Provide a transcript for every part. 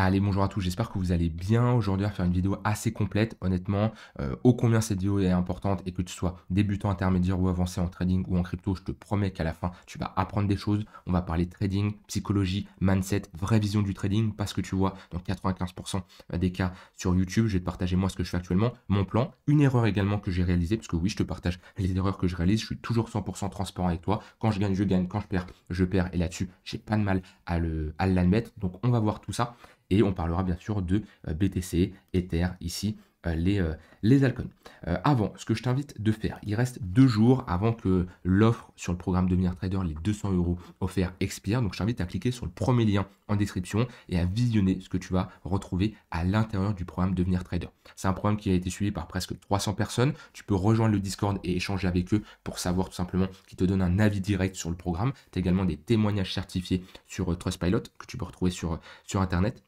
Allez, bonjour à tous, j'espère que vous allez bien. Aujourd'hui, on va faire une vidéo assez complète, honnêtement. Ô combien cette vidéo est importante et que tu sois débutant, intermédiaire ou avancé en trading ou en crypto, je te promets qu'à la fin, tu vas apprendre des choses. On va parler trading, psychologie, mindset, vraie vision du trading, parce que tu vois, dans 95% des cas sur YouTube, je vais te partager moi ce que je fais actuellement, mon plan, une erreur également que j'ai réalisée, parce que oui, je te partage les erreurs que je réalise, je suis toujours 100% transparent avec toi. Quand je gagne, quand je perds, et là-dessus, j'ai pas de mal à l'admettre. Donc, on va voir tout ça. Et on parlera bien sûr de BTC, Ether, ici, les altcoins. Avant, ce que je t'invite de faire, il reste 2 jours avant que l'offre sur le programme Devenir Trader, les 200 euros offerts, expire. Donc je t'invite à cliquer sur le premier lien en description et à visionner ce que tu vas retrouver à l'intérieur du programme Devenir Trader. C'est un programme qui a été suivi par presque 300 personnes. Tu peux rejoindre le Discord et échanger avec eux pour savoir tout simplement qui te donne un avis direct sur le programme. Tu as également des témoignages certifiés sur Trustpilot que tu peux retrouver sur Internet.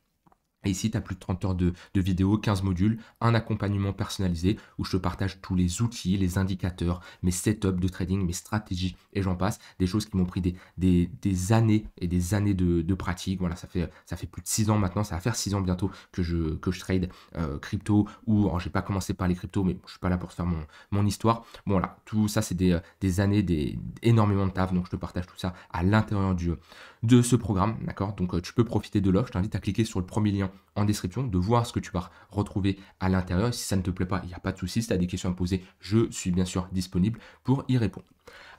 Et ici, tu as plus de 30 heures de vidéos, 15 modules, un accompagnement personnalisé où je te partage tous les outils, les indicateurs, mes setups de trading, mes stratégies et j'en passe. Des choses qui m'ont pris des années et des années de pratique. Voilà, ça fait plus de 6 ans maintenant, ça va faire 6 ans bientôt que je trade crypto ou, alors j'ai pas commencé par les cryptos, mais je suis pas là pour te faire mon histoire. Bon, voilà, tout ça, c'est des années, énormément de taf, donc je te partage tout ça à l'intérieur de ce programme, d'accord? Donc tu peux profiter de l'offre, je t'invite à cliquer sur le premier lien en description, de voir ce que tu vas retrouver à l'intérieur. Et si ça ne te plaît pas, il n'y a pas de souci, si tu as des questions à me poser, je suis bien sûr disponible pour y répondre.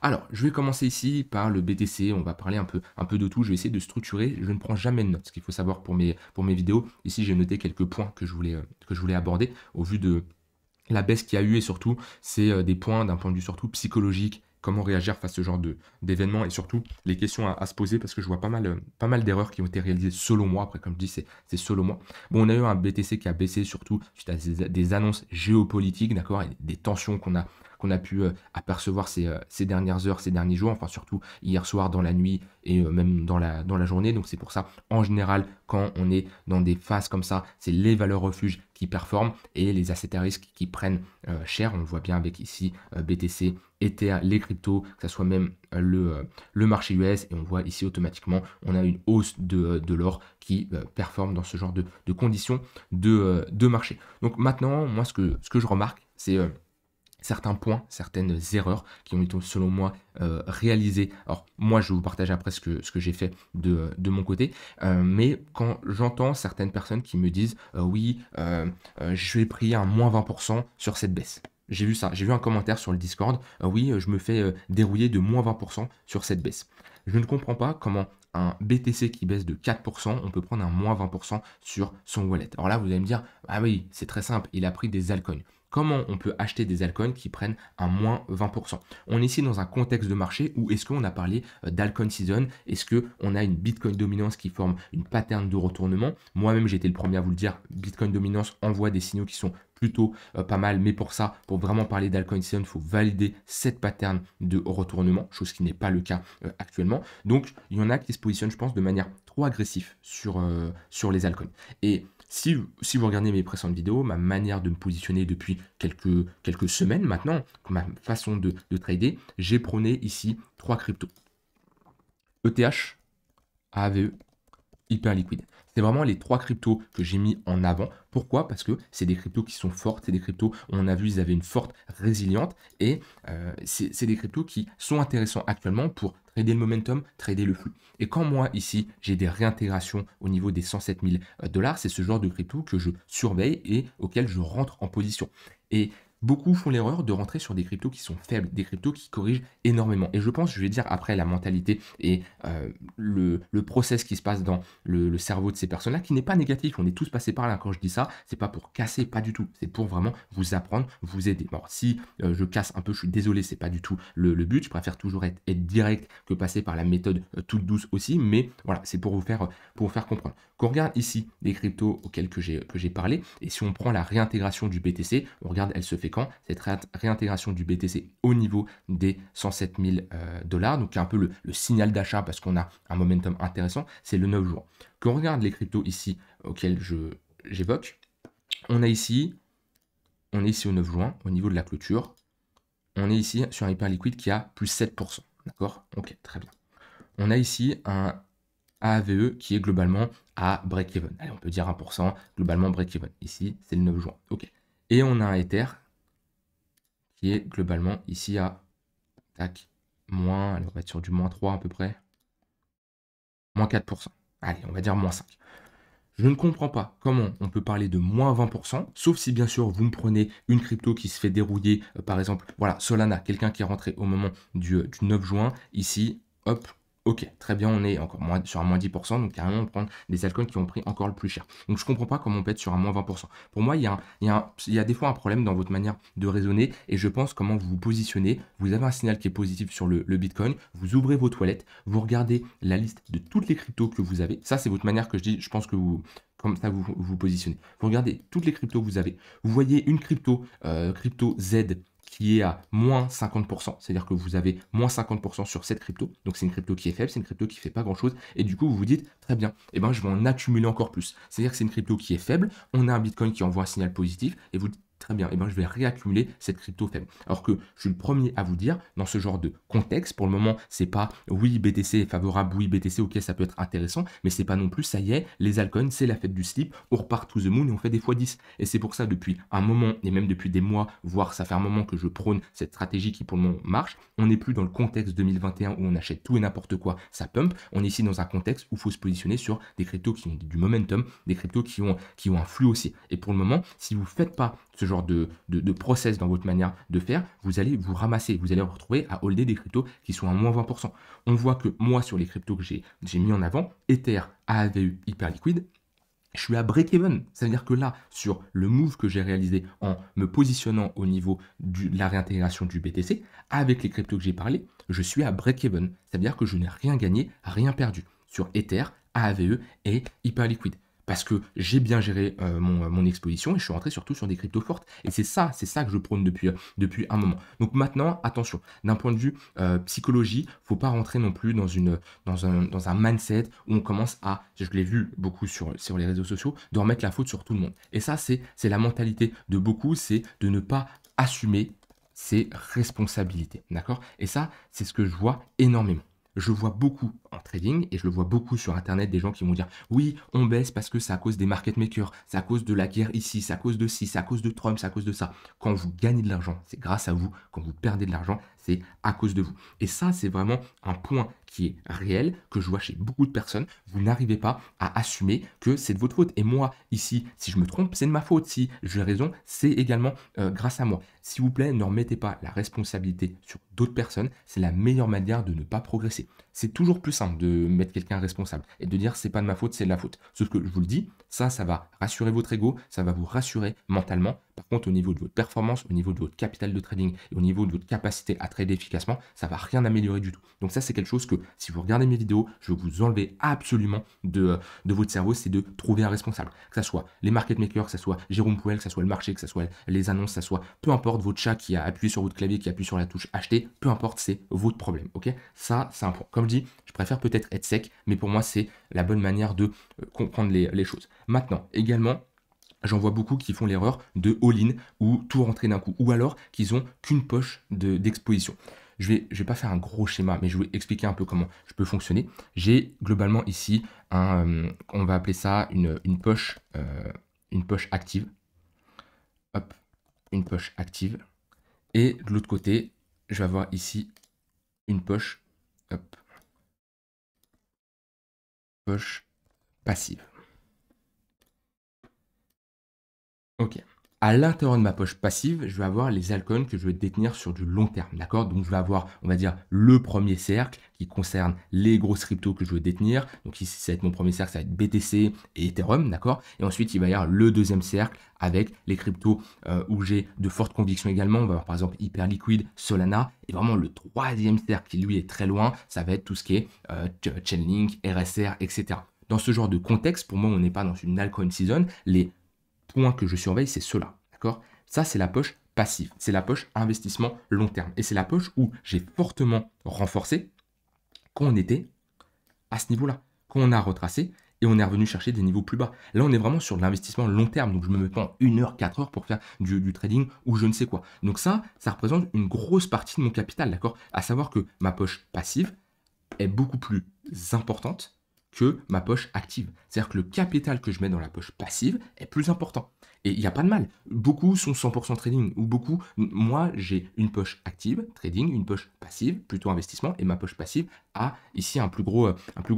Alors, je vais commencer ici par le BTC, on va parler un peu de tout, je vais essayer de structurer, je ne prends jamais de notes, ce qu'il faut savoir pour mes vidéos. Ici, j'ai noté quelques points que je voulais aborder au vu de la baisse qu'il y a eu et surtout, c'est des points d'un point de vue surtout psychologique, comment réagir face à ce genre d'événements et surtout les questions à se poser parce que je vois pas mal d'erreurs qui ont été réalisées selon moi. Après, comme je dis, c'est selon moi. Bon, on a eu un BTC qui a baissé surtout suite à des annonces géopolitiques, d'accord, et des tensions qu'on a pu apercevoir ces dernières heures, ces derniers jours, enfin surtout hier soir dans la nuit et même dans la journée. Donc c'est pour ça, en général, quand on est dans des phases comme ça, c'est les valeurs refuges qui performent et les assets à risque qui prennent cher. On le voit bien avec ici BTC, Ether, les cryptos, que ce soit même le marché US. Et on voit ici automatiquement, on a une hausse de l'or qui performe dans ce genre de conditions de marché. Donc maintenant, moi, ce que je remarque, c'est certains points, certaines erreurs qui ont été selon moi réalisées. Alors moi je vais vous partager après ce que j'ai fait de mon côté, mais quand j'entends certaines personnes qui me disent oui, je vais prier un moins 20% sur cette baisse. J'ai vu ça, j'ai vu un commentaire sur le Discord, oui, je me fais dérouiller de moins 20% sur cette baisse. Je ne comprends pas comment un BTC qui baisse de 4%, on peut prendre un moins 20% sur son wallet. Alors là, vous allez me dire, ah oui, c'est très simple, il a pris des altcoins. Comment on peut acheter des altcoins qui prennent un moins 20%? On est ici dans un contexte de marché où est-ce qu'on a parlé d'altcoin season? Est-ce qu'on a une Bitcoin dominance qui forme une pattern de retournement? Moi-même, j'ai été le premier à vous le dire, Bitcoin dominance envoie des signaux qui sont plutôt pas mal, mais pour ça, pour vraiment parler d'altcoin season, il faut valider cette pattern de retournement, chose qui n'est pas le cas actuellement. Donc, il y en a qui se positionnent, je pense, de manière trop agressive sur les altcoins. Et si vous regardez mes précédentes vidéos, ma manière de me positionner depuis quelques semaines maintenant, ma façon de trader, j'ai prôné ici 3 cryptos. ETH, AAVE, hyper liquide. C'est vraiment les 3 cryptos que j'ai mis en avant. Pourquoi? Parce que c'est des cryptos qui sont fortes, c'est des cryptos, on a vu, ils avaient une forte résiliente et c'est des cryptos qui sont intéressants actuellement pour trader le momentum, trader le flux. Et quand moi, ici, j'ai des réintégrations au niveau des 107 000 dollars, c'est ce genre de crypto que je surveille et auquel je rentre en position. Et beaucoup font l'erreur de rentrer sur des cryptos qui sont faibles, des cryptos qui corrigent énormément. Et je pense, je vais dire après la mentalité et le process qui se passe dans le cerveau de ces personnes-là, qui n'est pas négatif. On est tous passés par là. Quand je dis ça, c'est pas pour casser, pas du tout. C'est pour vraiment vous apprendre, vous aider. Bon, si je casse un peu, je suis désolé, c'est pas du tout le but. Je préfère toujours être direct que passer par la méthode toute douce aussi. Mais voilà, c'est pour vous faire comprendre. Quand on regarde ici les cryptos auxquels que j'ai parlé, et si on prend la réintégration du BTC, on regarde, elle se fait quand? Cette réintégration du BTC au niveau des 107 000 dollars, donc un peu le signal d'achat parce qu'on a un momentum intéressant, c'est le 9 jours. Quand on regarde les cryptos ici auxquels j'évoque, on est ici au 9 juin au niveau de la clôture, on est ici sur un hyper liquide qui a plus 7%, d'accord? Ok, très bien. On a ici un AAVE qui est globalement à break-even. Allez, on peut dire 1%, globalement break-even. Ici, c'est le 9 juin. OK. Et on a un Ether qui est globalement ici à, tac, moins, allez, on va être sur du moins 3 à peu près, moins 4%. Allez, on va dire moins 5. Je ne comprends pas comment on peut parler de moins 20%, sauf si bien sûr vous me prenez une crypto qui se fait dérouiller, par exemple, voilà, Solana, quelqu'un qui est rentré au moment du 9 juin, ici, hop, ok, très bien, on est encore sur un moins 10%, donc carrément on prend des altcoins qui ont pris encore le plus cher. Donc je ne comprends pas comment on peut être sur un moins 20%. Pour moi, il y a des fois un problème dans votre manière de raisonner, et je pense comment vous vous positionnez. Vous avez un signal qui est positif sur le Bitcoin, vous ouvrez vos toilettes, vous regardez la liste de toutes les cryptos que vous avez. Ça, c'est votre manière que je dis, je pense que comme ça, vous positionnez. Vous regardez toutes les cryptos que vous avez. Vous voyez une crypto, crypto Z, qui est à moins 50%. C'est-à-dire que vous avez moins 50% sur cette crypto. Donc, c'est une crypto qui est faible, c'est une crypto qui ne fait pas grand-chose. Et du coup, vous vous dites, très bien, eh ben, je vais en accumuler encore plus. C'est-à-dire que c'est une crypto qui est faible. On a un Bitcoin qui envoie un signal positif. Et vous dites, très bien, eh ben, je vais réaccumuler cette crypto faible. Alors que je suis le premier à vous dire, dans ce genre de contexte, pour le moment, c'est pas oui, BTC est favorable, oui, BTC, ok, ça peut être intéressant, mais c'est pas non plus, ça y est, les altcoins, c'est la fête du slip, on repart to the moon et on fait des x10. Et c'est pour ça, depuis un moment, et même depuis des mois, voire ça fait un moment que je prône cette stratégie qui pour le moment marche, on n'est plus dans le contexte 2021 où on achète tout et n'importe quoi, ça pump, on est ici dans un contexte où il faut se positionner sur des cryptos qui ont du momentum, des cryptos qui ont un flux aussi. Et pour le moment, si vous ne faites pas ce genre de process dans votre manière de faire, vous allez vous ramasser, vous allez vous retrouver à holder des cryptos qui sont à moins 20%. On voit que moi, sur les cryptos que j'ai mis en avant, Ether, AAVE, hyper liquide, je suis à break-even. Ça veut dire que là, sur le move que j'ai réalisé en me positionnant au niveau de la réintégration du BTC, avec les cryptos que j'ai parlé, je suis à break-even. Ça veut dire que je n'ai rien gagné, rien perdu sur Ether, AAVE et hyper liquide. Parce que j'ai bien géré mon exposition et je suis rentré surtout sur des cryptos fortes. Et c'est ça que je prône depuis un moment. Donc maintenant, attention, d'un point de vue psychologie, faut pas rentrer non plus dans un mindset où on commence à, je l'ai vu beaucoup sur les réseaux sociaux, de remettre la faute sur tout le monde. Et ça, c'est la mentalité de beaucoup, c'est de ne pas assumer ses responsabilités. D'accord? Et ça, c'est ce que je vois énormément. Je vois beaucoup en trading et je le vois beaucoup sur Internet des gens qui vont dire oui, on baisse parce que c'est à cause des market makers, c'est à cause de la guerre ici, c'est à cause de ci, c'est à cause de Trump, c'est à cause de ça. Quand vous gagnez de l'argent, c'est grâce à vous. Quand vous perdez de l'argent, c'est à cause de vous. Et ça, c'est vraiment un point qui est réel, que je vois chez beaucoup de personnes. Vous n'arrivez pas à assumer que c'est de votre faute. Et moi, ici, si je me trompe, c'est de ma faute. Si j'ai raison, c'est également grâce à moi. S'il vous plaît, ne remettez pas la responsabilité sur d'autres personnes. C'est la meilleure manière de ne pas progresser. C'est toujours plus simple de mettre quelqu'un responsable et de dire c'est pas de ma faute, c'est de la faute. Sauf que je vous le dis, ça va rassurer votre ego, ça va vous rassurer mentalement. Par contre, au niveau de votre performance, au niveau de votre capital de trading et au niveau de votre capacité à trader efficacement, ça va rien améliorer du tout. Donc ça, c'est quelque chose que si vous regardez mes vidéos, je vais vous enlever absolument de votre cerveau, c'est de trouver un responsable. Que ça soit les market makers, que ça soit Jérôme Pouel, que ça soit le marché, que ça soit les annonces, que ça soit peu importe votre chat qui a appuyé sur votre clavier, qui appuie sur la touche acheter, peu importe, c'est votre problème. Ok? Ça, c'est un point. Comme je dis, je préfère peut-être être sec, mais pour moi, c'est la bonne manière de comprendre les choses. Maintenant, également, j'en vois beaucoup qui font l'erreur de all-in ou tout rentrer d'un coup, ou alors qu'ils ont qu'une poche d'exposition. Je vais pas faire un gros schéma, mais je vais expliquer un peu comment je peux fonctionner. J'ai globalement ici on va appeler ça une poche active. Hop, une poche active. Et de l'autre côté, je vais avoir ici une poche, hop, poche passive. Ok. À l'intérieur de ma poche passive, je vais avoir les altcoins que je vais détenir sur du long terme, d'accord? Donc je vais avoir, on va dire, le premier cercle qui concerne les grosses cryptos que je veux détenir. Donc ici, ça va être mon premier cercle, ça va être BTC et Ethereum, d'accord? Et ensuite, il va y avoir le deuxième cercle avec les cryptos où j'ai de fortes convictions également. On va avoir par exemple Hyperliquid, Solana. Et vraiment, le troisième cercle qui lui est très loin, ça va être tout ce qui est Chainlink, RSR, etc. Dans ce genre de contexte, pour moi, on n'est pas dans une altcoin season. Les point que je surveille, c'est cela. D'accord? Ça, c'est la poche passive. C'est la poche investissement long terme. Et c'est la poche où j'ai fortement renforcé quand on était à ce niveau-là. Quand on a retracé et on est revenu chercher des niveaux plus bas. Là, on est vraiment sur de l'investissement long terme. Donc, je me mets pas en 1 heure, 4 heures pour faire du trading ou je ne sais quoi. Donc ça représente une grosse partie de mon capital. D'accord? À savoir que ma poche passive est beaucoup plus importante que ma poche active. C'est-à-dire que le capital que je mets dans la poche passive est plus important. Et il n'y a pas de mal. Beaucoup sont 100% trading, ou beaucoup, moi j'ai une poche active, trading, une poche passive, plutôt investissement, et ma poche passive a ici un plus gros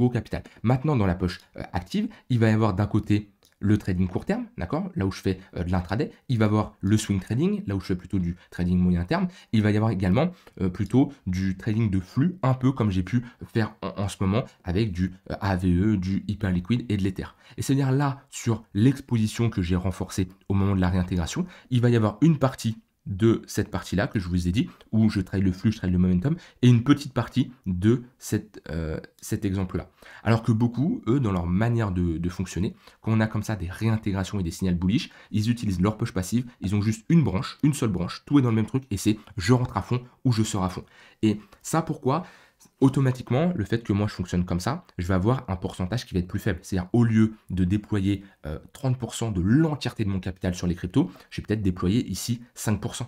capital. Maintenant, dans la poche active, il va y avoir d'un côté le trading court terme, d'accord, là où je fais de l'intraday. Il va y avoir le swing trading, là où je fais plutôt du trading moyen terme. Il va y avoir également plutôt du trading de flux, un peu comme j'ai pu faire en ce moment avec du AVE, du hyper liquide et de l'Ether. Et c'est-à-dire là, sur l'exposition que j'ai renforcée au moment de la réintégration, il va y avoir une partie de cette partie-là que je vous ai dit, où je trade le flux, je trade le momentum, et une petite partie de cet exemple-là. Alors que beaucoup, eux, dans leur manière de fonctionner, quand on a comme ça des réintégrations et des signaux bullish, ils utilisent leur poche passive, ils ont juste une branche, une seule branche, tout est dans le même truc, et c'est je rentre à fond ou je sors à fond. Et ça, pourquoi ? Automatiquement, le fait que moi je fonctionne comme ça, je vais avoir un pourcentage qui va être plus faible. C'est-à-dire, au lieu de déployer 30% de l'entièreté de mon capital sur les cryptos, je vais peut-être déployer ici 5%.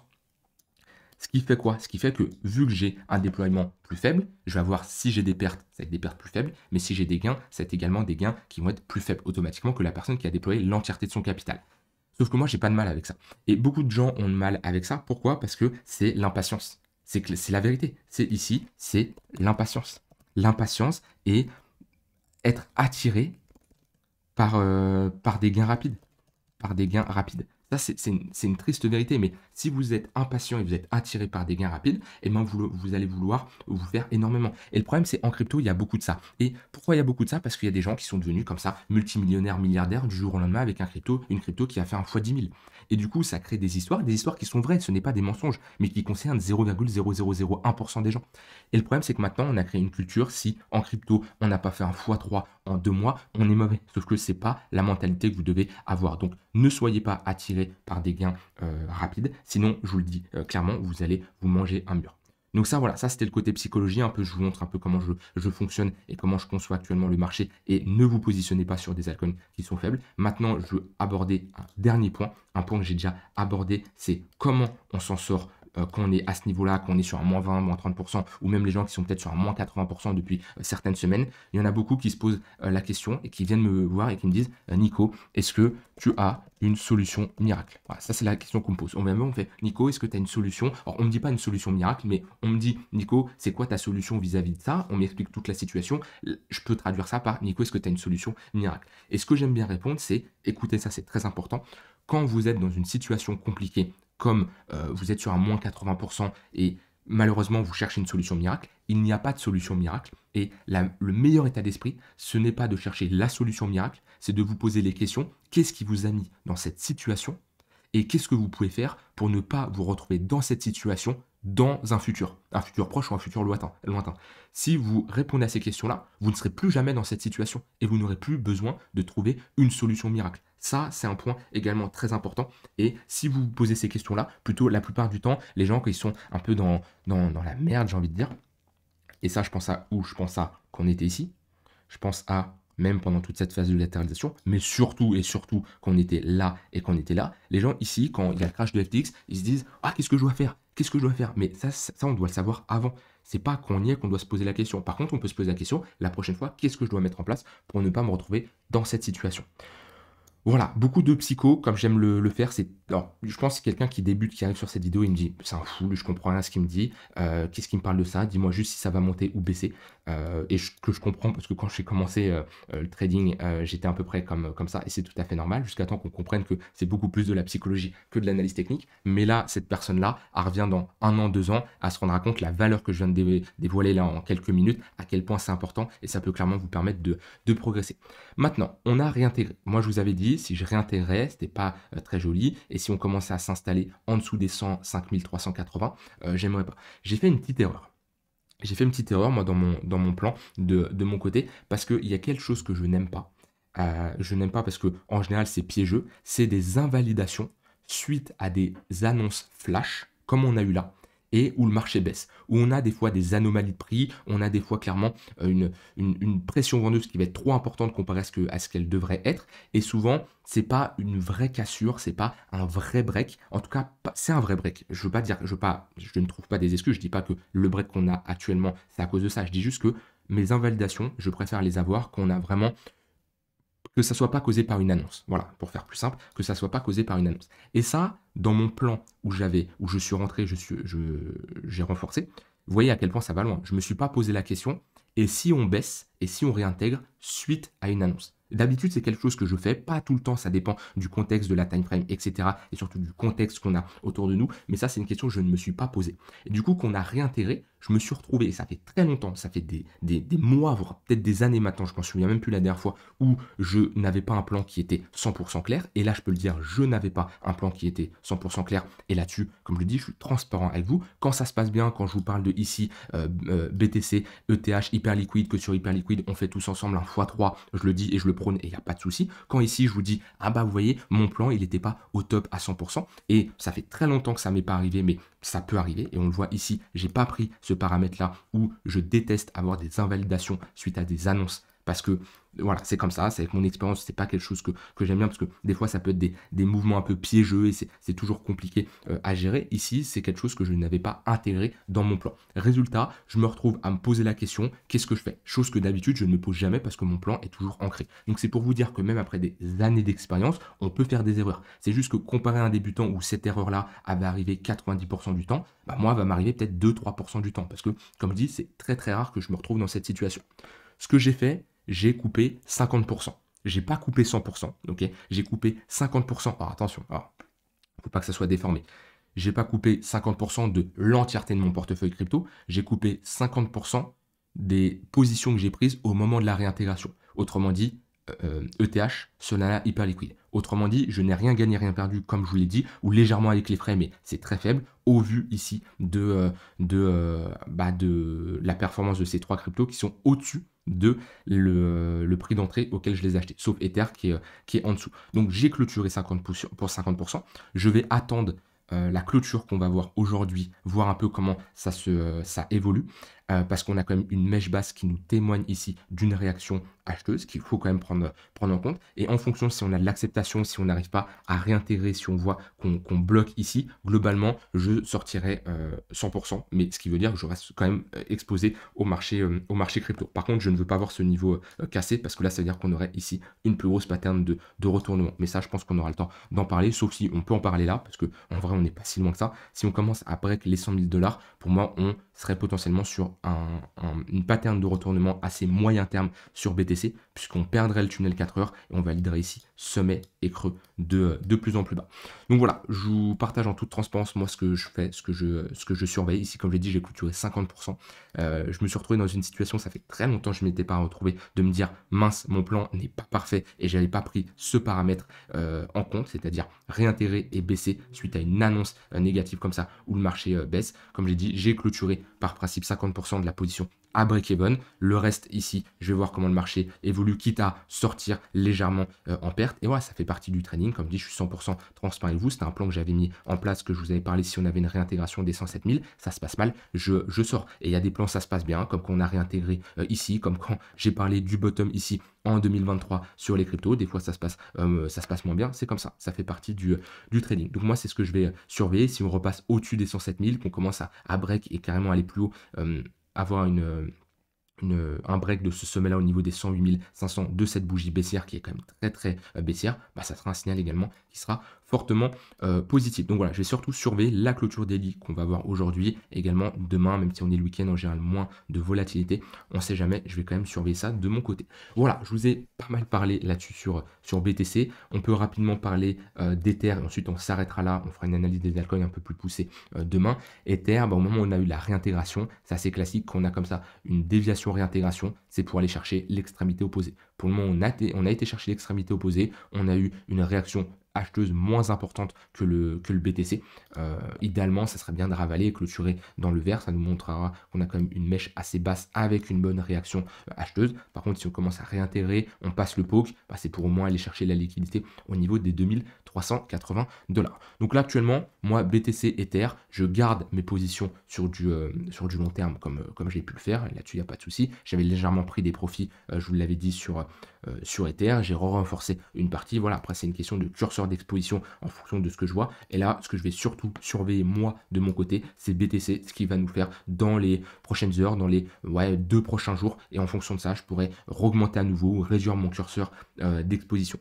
Ce qui fait quoi? Ce qui fait que, vu que j'ai un déploiement plus faible, je vais avoir, si j'ai des pertes, ça va être des pertes plus faibles, mais si j'ai des gains, ça va être également des gains qui vont être plus faibles automatiquement que la personne qui a déployé l'entièreté de son capital. Sauf que moi, j'ai pas de mal avec ça. Et beaucoup de gens ont de mal avec ça. Pourquoi? Parce que c'est l'impatience. C'est la vérité. C'est ici, c'est l'impatience. L'impatience et être attiré par des gains rapides. Par des gains rapides. Ça, c'est une triste vérité, mais si vous êtes impatient et vous êtes attiré par des gains rapides, eh ben vous allez vouloir vous faire énormément. Et le problème, c'est en crypto, il y a beaucoup de ça. Et pourquoi il y a beaucoup de ça? Parce qu'il y a des gens qui sont devenus comme ça, multimillionnaires, milliardaires, du jour au lendemain avec une crypto qui a fait un fois 10 000. Et du coup, ça crée des histoires qui sont vraies, ce n'est pas des mensonges, mais qui concernent 0,0001% des gens. Et le problème, c'est que maintenant, on a créé une culture, si en crypto, on n'a pas fait un x3 en 2 mois, on est mauvais. Sauf que ce n'est pas la mentalité que vous devez avoir. Donc, ne soyez pas attirés par des gains rapides, sinon, je vous le dis clairement, vous allez vous manger un mur. Donc ça, voilà, ça c'était le côté psychologie, un peu, je vous montre un peu comment je fonctionne et comment je conçois actuellement le marché, et ne vous positionnez pas sur des altcoins qui sont faibles. Maintenant, je veux aborder un dernier point, un point que j'ai déjà abordé, c'est comment on s'en sort quand on est à ce niveau-là, quand on est sur un moins 20, moins 30%, ou même les gens qui sont peut-être sur un moins 80% depuis certaines semaines. Il y en a beaucoup qui se posent la question et qui viennent me voir et qui me disent Nico, est-ce que tu as une solution miracle? Voilà, ça, c'est la question qu'on me pose. On me fait Nico, est-ce que tu as une solution? Alors, on ne me dit pas une solution miracle, mais on me dit Nico, c'est quoi ta solution vis-à-vis de ça? On m'explique toute la situation. Je peux traduire ça par Nico, est-ce que tu as une solution miracle? Et ce que j'aime bien répondre, c'est écoutez, ça, c'est très important. Quand vous êtes dans une situation compliquée, comme vous êtes sur un moins 80% et malheureusement vous cherchez une solution miracle, il n'y a pas de solution miracle. Et le meilleur état d'esprit, ce n'est pas de chercher la solution miracle, c'est de vous poser les questions. Qu'est-ce qui vous a mis dans cette situation? Et qu'est-ce que vous pouvez faire pour ne pas vous retrouver dans cette situation dans un futur proche ou un futur lointain. Si vous répondez à ces questions-là, vous ne serez plus jamais dans cette situation et vous n'aurez plus besoin de trouver une solution miracle. Ça, c'est un point également très important. Et si vous vous posez ces questions-là, plutôt la plupart du temps, les gens qui sont un peu dans la merde, j'ai envie de dire, et ça, je pense à où? Je pense à quand on était ici, je pense à même pendant toute cette phase de latéralisation, mais surtout et surtout quand on était là et quand on était là, les gens ici, quand il y a le crash de FTX, ils se disent « Ah, qu'est-ce que je dois faire? Qu'est-ce que je dois faire ?» Mais ça, on doit le savoir avant. C'est pas quand on y est qu'on doit se poser la question. Par contre, on peut se poser la question la prochaine fois, qu'est-ce que je dois mettre en place pour ne pas me retrouver dans cette situation? Voilà, beaucoup de psycho, comme j'aime le faire, c'est... Alors, je pense que c'est quelqu'un qui débute, qui arrive sur cette vidéo, il me dit, c'est un fou, je comprends rien à ce qu'il me dit, qu'est-ce qu'il me parle de ça, dis-moi juste si ça va monter ou baisser. Que je comprends, parce que quand j'ai commencé le trading, j'étais à peu près comme ça, et c'est tout à fait normal, jusqu'à temps qu'on comprenne que c'est beaucoup plus de la psychologie que de l'analyse technique. Mais là, cette personne-là, elle revient dans 1 an, 2 ans, à se rendre compte la valeur que je viens de dévoiler là en quelques minutes, à quel point c'est important, et ça peut clairement vous permettre de progresser. Maintenant, on a réintégré. Moi, je vous avais dit, si je réintégrais, c'était pas très joli. Et si on commençait à s'installer en dessous des 105 380, j'aimerais pas. J'ai fait une petite erreur. J'ai fait une petite erreur, moi, dans mon plan, de mon côté, parce qu'il y a quelque chose que je n'aime pas. Je n'aime pas parce que en général, c'est piégeux. C'est des invalidations suite à des annonces flash, comme on a eu là, et où le marché baisse, où on a des fois des anomalies de prix, on a des fois clairement une pression vendeuse qui va être trop importante comparée à ce qu'elle devrait être, et souvent, c'est pas une vraie cassure, c'est pas un vrai break, en tout cas, c'est un vrai break. Je veux pas dire, je ne trouve pas des excuses, je dis pas que le break qu'on a actuellement, c'est à cause de ça, je dis juste que mes invalidations, je préfère les avoir quand on a vraiment que ça soit pas causé par une annonce. Voilà, pour faire plus simple, que ça soit pas causé par une annonce. Et ça, dans mon plan où je suis rentré, j'ai renforcé, vous voyez à quel point ça va loin. Je me suis pas posé la question, et si on baisse, et si on réintègre suite à une annonce? D'habitude, c'est quelque chose que je fais, pas tout le temps, ça dépend du contexte, de la time frame, etc. Et surtout du contexte qu'on a autour de nous. Mais ça, c'est une question que je ne me suis pas posée. Et du coup, qu'on a réintégré, je me suis retrouvé, et ça fait très longtemps, ça fait des mois, voire peut-être des années maintenant, je m'en souviens même plus la dernière fois, où je n'avais pas un plan qui était 100% clair. Et là, je peux le dire, je n'avais pas un plan qui était 100% clair. Et là-dessus, comme je le dis, je suis transparent avec vous. Quand ça se passe bien, quand je vous parle de ici, BTC, ETH, Hyperliquid, que sur Hyperliquid, on fait tous ensemble un x3, je le dis et je le prône et il n'y a pas de souci. Quand ici, je vous dis, ah bah vous voyez, mon plan, il n'était pas au top à 100%. Et ça fait très longtemps que ça m'est pas arrivé, mais ça peut arriver. Et on le voit ici, j'ai pas pris ce paramètre-là où je déteste avoir des invalidations suite à des annonces. Parce que voilà, c'est comme ça, c'est avec mon expérience, c'est pas quelque chose que j'aime bien parce que des fois ça peut être des mouvements un peu piégeux et c'est toujours compliqué à gérer. Ici, c'est quelque chose que je n'avais pas intégré dans mon plan. Résultat, je me retrouve à me poser la question, qu'est-ce que je fais? Chose que d'habitude je ne me pose jamais parce que mon plan est toujours ancré. Donc c'est pour vous dire que même après des années d'expérience, on peut faire des erreurs. C'est juste que comparé à un débutant où cette erreur-là avait arrivé 90% du temps, bah moi, elle va m'arriver peut-être 2-3% du temps parce que, comme je dis, c'est très très rare que je me retrouve dans cette situation. Ce que j'ai fait, j'ai coupé 50%. J'ai pas coupé 100%, ok? J'ai coupé 50%. Alors attention, faut pas que ça soit déformé. J'ai pas coupé 50% de l'entièreté de mon portefeuille crypto. J'ai coupé 50% des positions que j'ai prises au moment de la réintégration. Autrement dit, ETH, Solana, Hyperliquid. Autrement dit, je n'ai rien gagné, rien perdu, comme je vous l'ai dit, ou légèrement avec les frais, mais c'est très faible, au vu ici de la performance de ces trois cryptos qui sont au-dessus de le prix d'entrée auquel je les ai achetés, sauf Ether qui est en dessous. Donc j'ai clôturé 50% pour 50%. Je vais attendre la clôture qu'on va voir aujourd'hui, voir un peu comment ça évolue, parce qu'on a quand même une mèche basse qui nous témoigne ici d'une réaction acheteuse qu'il faut quand même prendre en compte. Et en fonction, si on a de l'acceptation, si on n'arrive pas à réintégrer, si on voit qu'on bloque ici, globalement, je sortirai 100%, mais ce qui veut dire que je reste quand même exposé au marché crypto. Par contre, je ne veux pas voir ce niveau cassé, parce que là, ça veut dire qu'on aurait ici une plus grosse pattern de retournement. Mais ça, je pense qu'on aura le temps d'en parler, sauf si on peut en parler là, parce que en vrai, on n'est pas si loin que ça. Si on commence à break les 100 000 $, pour moi, on serait potentiellement sur une pattern de retournement assez moyen terme sur BTC, puisqu'on perdrait le tunnel 4 heures et on validerait ici sommet et creux de plus en plus bas. Donc voilà, je vous partage en toute transparence moi ce que je fais, ce que je surveille. Ici, comme je l'ai dit, j'ai clôturé 50%. Je me suis retrouvé dans une situation, ça fait très longtemps que je ne m'étais pas retrouvé, de me dire mince, mon plan n'est pas parfait et j'avais pas pris ce paramètre en compte, c'est-à-dire réintégrer et baisser suite à une annonce négative comme ça où le marché baisse. Comme j'ai dit, j'ai clôturé par principe 50% de la position à break-even. Le reste ici, je vais voir comment le marché évolue, quitte à sortir légèrement en perte. Et voilà, ça fait partie du trading. Comme dit, je suis 100% transparent avec vous. C'était un plan que j'avais mis en place, que je vous avais parlé. Si on avait une réintégration des 107 000, ça se passe mal, je sors. Et il y a des plans, ça se passe bien, comme quand on a réintégré ici, comme quand j'ai parlé du bottom ici en 2023 sur les cryptos. Des fois, ça se passe moins bien. C'est comme ça. Ça fait partie du trading. Donc moi, c'est ce que je vais surveiller. Si on repasse au-dessus des 107 000, qu'on commence à break et carrément aller plus haut, avoir un break de ce sommet-là au niveau des 108 500 de cette bougie baissière qui est quand même très très baissière, bah, ça sera un signal également qui sera fortement positif. Donc voilà, je vais surtout surveiller la clôture daily qu'on va voir aujourd'hui, également demain, même si on est le week-end en général, moins de volatilité, on ne sait jamais, je vais quand même surveiller ça de mon côté. Voilà, je vous ai pas mal parlé là-dessus sur BTC, on peut rapidement parler d'Ether, et ensuite on s'arrêtera là, on fera une analyse des altcoins un peu plus poussée demain. Ether, bah, au moment où on a eu la réintégration, c'est assez classique, quand on a comme ça une déviation réintégration, c'est pour aller chercher l'extrémité opposée. Pour le moment, on a été chercher l'extrémité opposée, on a eu une réaction acheteuse moins importante que le BTC. Idéalement, ça serait bien de ravaler et clôturer dans le vert. Ça nous montrera qu'on a quand même une mèche assez basse avec une bonne réaction acheteuse. Par contre, si on commence à réintégrer, on passe le poke, bah, c'est pour au moins aller chercher la liquidité au niveau des 2380 $. Donc là, actuellement, moi, BTC, Ether, je garde mes positions sur du long terme comme j'ai pu le faire. Là-dessus, il n'y a pas de souci. J'avais légèrement pris des profits, je vous l'avais dit, sur Ether. J'ai renforcé une partie. Voilà, après, c'est une question de curseur heures d'exposition en fonction de ce que je vois. Et là, ce que je vais surtout surveiller moi de mon côté, c'est BTC, ce qu'il va nous faire dans les prochaines heures, dans les 2 prochains jours. Et en fonction de ça, je pourrais augmenter à nouveau ou réduire mon curseur d'exposition.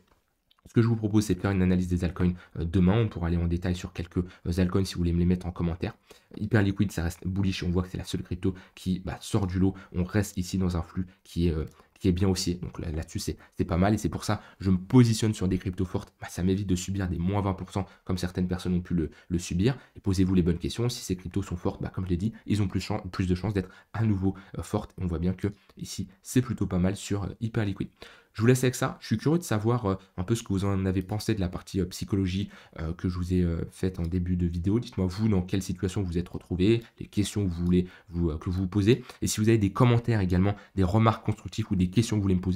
Ce que je vous propose, c'est de faire une analyse des altcoins demain. On pourra aller en détail sur quelques altcoins si vous voulez me les mettre en commentaire. Hyperliquid, ça reste bullish. On voit que c'est la seule crypto qui sort du lot. On reste ici dans un flux qui est bien haussier. Donc là-dessus, c'est pas mal. Et c'est pour ça je me positionne sur des cryptos fortes. Ça m'évite de subir des moins 20% comme certaines personnes ont pu le subir. Et posez-vous les bonnes questions. Si ces cryptos sont fortes, comme je l'ai dit, ils ont plus de chances d'être à nouveau fortes. On voit bien que ici, c'est plutôt pas mal sur Hyperliquid. Je vous laisse avec ça. Je suis curieux de savoir un peu ce que vous en avez pensé de la partie psychologie que je vous ai faite en début de vidéo. Dites-moi vous dans quelle situation vous êtes retrouvé, les questions que vous voulez que vous vous posez. Et si vous avez des commentaires également, des remarques constructives ou des questions que vous voulez me poser,